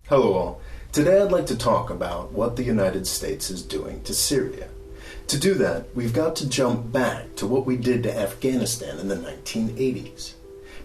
Hello all. Today I'd like to talk about what the United States is doing to Syria. To do that, we've got to jump back to what we did to Afghanistan in the 1980s.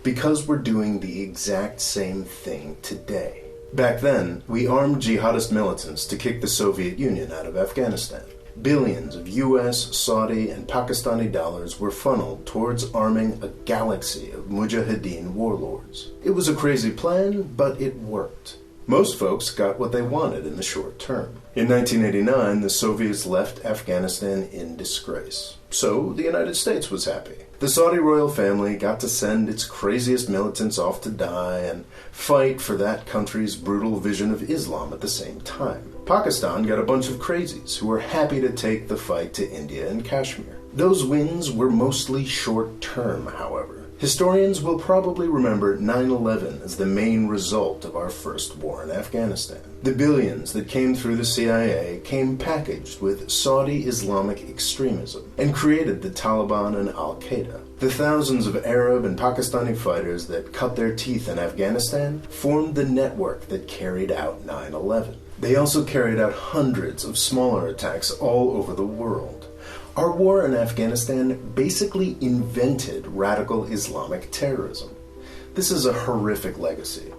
Because we're doing the exact same thing today. Back then, we armed jihadist militants to kick the Soviet Union out of Afghanistan. Billions of US, Saudi, and Pakistani dollars were funneled towards arming a galaxy of mujahideen warlords. It was a crazy plan, but it worked. Most folks got what they wanted in the short term. In 1989, the Soviets left Afghanistan in disgrace. So the United States was happy. The Saudi royal family got to send its craziest militants off to die and fight for that country's brutal vision of Islam at the same time. Pakistan got a bunch of crazies who were happy to take the fight to India and Kashmir. Those wins were mostly short-term, however. Historians will probably remember 9/11 as the main result of our first war in Afghanistan. The billions that came through the CIA came packaged with Saudi Islamic extremism and created the Taliban and Al-Qaeda. The thousands of Arab and Pakistani fighters that cut their teeth in Afghanistan formed the network that carried out 9/11. They also carried out hundreds of smaller attacks all over the world. Our war in Afghanistan basically invented radical Islamic terrorism. This is a horrific legacy,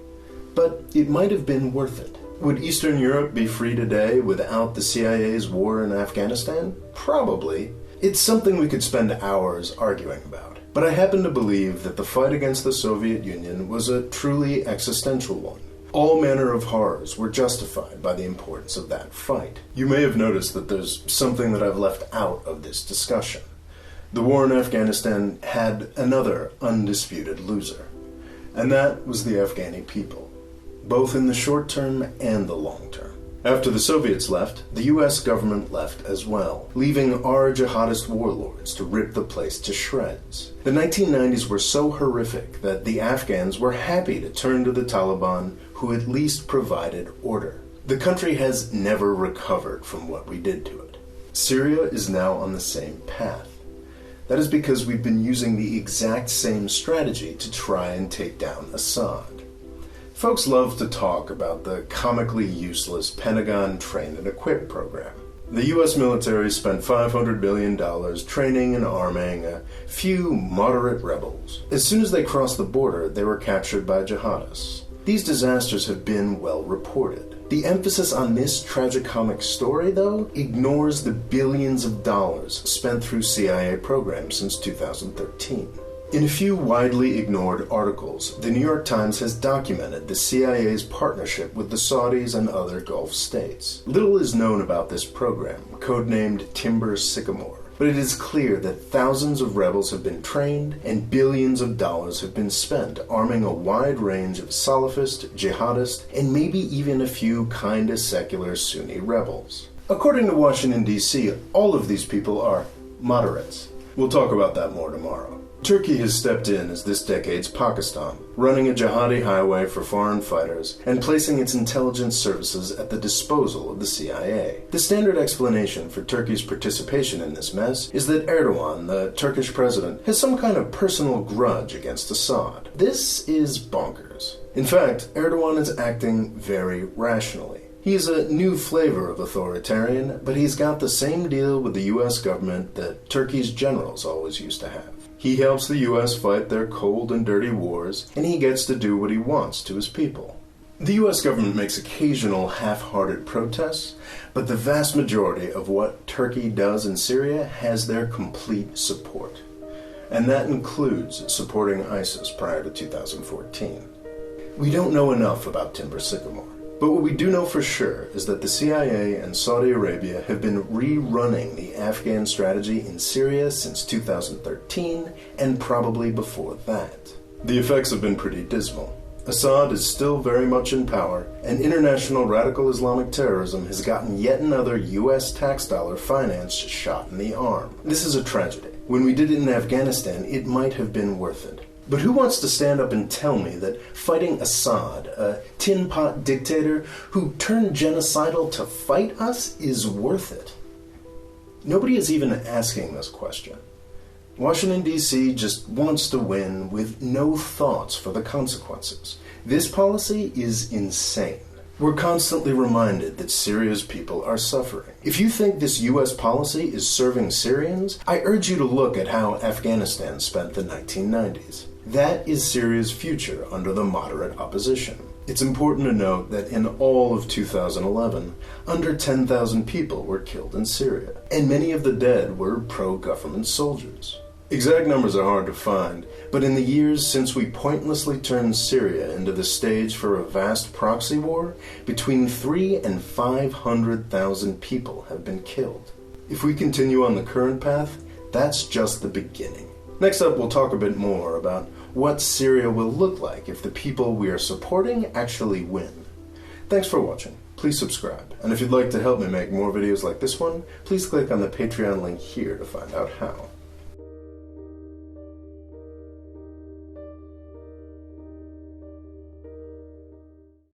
but it might have been worth it. Would Eastern Europe be free today without the CIA's war in Afghanistan? Probably. It's something we could spend hours arguing about. But I happen to believe that the fight against the Soviet Union was a truly existential one. All manner of horrors were justified by the importance of that fight. You may have noticed that there's something that I've left out of this discussion. The war in Afghanistan had another undisputed loser, and that was the Afghani people, both in the short term and the long term. After the Soviets left, the US government left as well, leaving our jihadist warlords to rip the place to shreds. The 1990s were so horrific that the Afghans were happy to turn to the Taliban, who at least provided order. The country has never recovered from what we did to it. Syria is now on the same path. That is because we've been using the exact same strategy to try and take down Assad. Folks love to talk about the comically useless Pentagon Train and Equip program. The US military spent $500 billion training and arming a few moderate rebels. As soon as they crossed the border, they were captured by jihadists. These disasters have been well reported. The emphasis on this tragicomic story, though, ignores the billions of dollars spent through CIA programs since 2013. In a few widely ignored articles, the New York Times has documented the CIA's partnership with the Saudis and other Gulf states. Little is known about this program, codenamed Timber Sycamore, but it is clear that thousands of rebels have been trained and billions of dollars have been spent arming a wide range of Salafist, jihadist, and maybe even a few kinda secular Sunni rebels. According to Washington, D.C., all of these people are moderates. We'll talk about that more tomorrow. Turkey has stepped in as this decade's Pakistan, running a jihadi highway for foreign fighters and placing its intelligence services at the disposal of the CIA. The standard explanation for Turkey's participation in this mess is that Erdogan, the Turkish president, has some kind of personal grudge against Assad. This is bonkers. In fact, Erdogan is acting very rationally. He's a new flavor of authoritarian, but he's got the same deal with the US government that Turkey's generals always used to have. He helps the US fight their cold and dirty wars, and he gets to do what he wants to his people. The US government makes occasional half-hearted protests, but the vast majority of what Turkey does in Syria has their complete support. And that includes supporting ISIS prior to 2014. We don't know enough about Timber Sycamore. But what we do know for sure is that the CIA and Saudi Arabia have been rerunning the Afghan strategy in Syria since 2013 and probably before that. The effects have been pretty dismal. Assad is still very much in power, and international radical Islamic terrorism has gotten yet another US tax dollar financed shot in the arm. This is a tragedy. When we did it in Afghanistan, it might have been worth it. But who wants to stand up and tell me that fighting Assad, a tin pot dictator who turned genocidal to fight us, is worth it? Nobody is even asking this question. Washington, D.C. just wants to win with no thoughts for the consequences. This policy is insane. We're constantly reminded that Syria's people are suffering. If you think this US policy is serving Syrians, I urge you to look at how Afghanistan spent the 1990s. That is Syria's future under the moderate opposition. It's important to note that in all of 2011, under 10,000 people were killed in Syria, and many of the dead were pro-government soldiers. Exact numbers are hard to find, but in the years since we pointlessly turned Syria into the stage for a vast proxy war, between 300,000 and 500,000 people have been killed. If we continue on the current path, that's just the beginning. Next up, we'll talk a bit more about what Syria will look like if the people we are supporting actually win. Thanks for watching. Please subscribe. And if you'd like to help me make more videos like this one, please click on the Patreon link here to find out how.